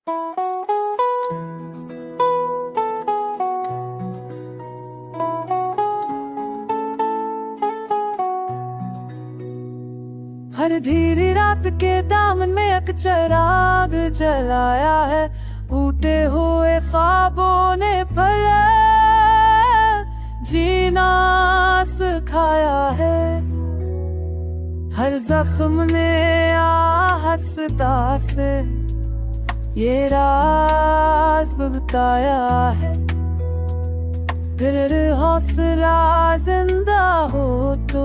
हर धीरी रात के दामन में एक चिराग जलाया है, टूटे हुए ख्वाबों ने पर जीना सिखाया है। हर जख्म ने आहस्ता से ये राज बताया है। फिर हौसला जिंदा हो तो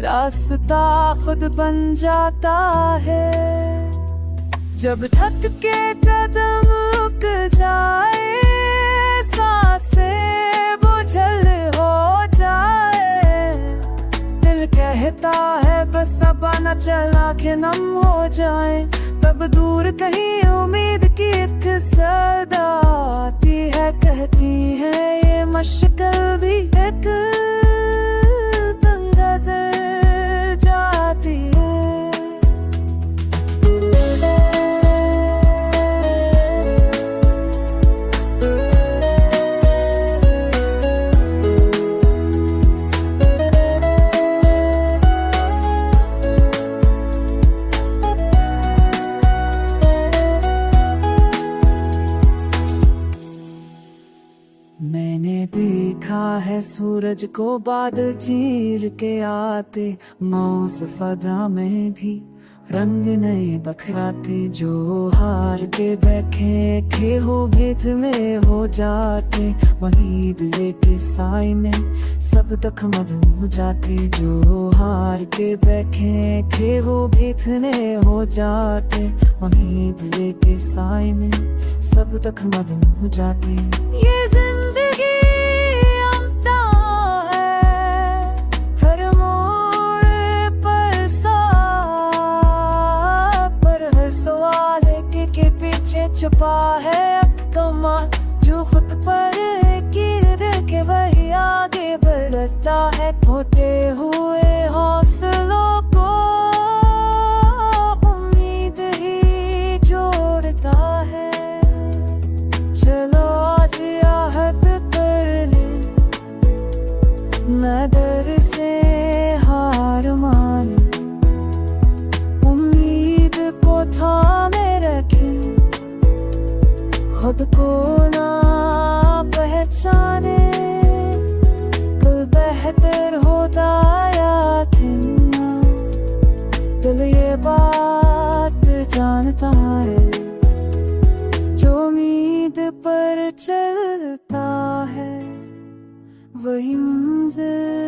रास्ता खुद बन जाता है। जब थक के कदम रुक जाए, सांसें बोझल हो जाए, दिल कहता है बस अब आना चला के नम हो जाए, तब दूर कहीं उम्मीद की एक सदा आती है, कहती है ये मुश्किल भी एक जाती है। मैंने देखा है सूरज को बादल चीर के आते, मौस फदा में भी रंग नए बखराते, जो हार के बैठे थे हो भेद में हो जाते, वही दिले के साए में सब तक मधु हो जाते, जो हार के बैठे थे वो भेद में हो जाते, वही दिले के साए में सब तक मधु हो जाते। ये जिंदगी अमता है, हर मोड़ पर पर हर सवाल के पीछे छुपा है अकमा, जो खुद पर गिर के वही आगे बढ़ता है, खोते हुए हौसलों को उम्मीद ही जोड़ता है। चलो आज आहत कर ले, न डर से हार माने, उम्मीद को थामे रखे, खुद को ना पहचाने, कल बेहतर होता या ना, दिल ये बात जानता है, जो उम्मीद पर चलता है वही मंजिल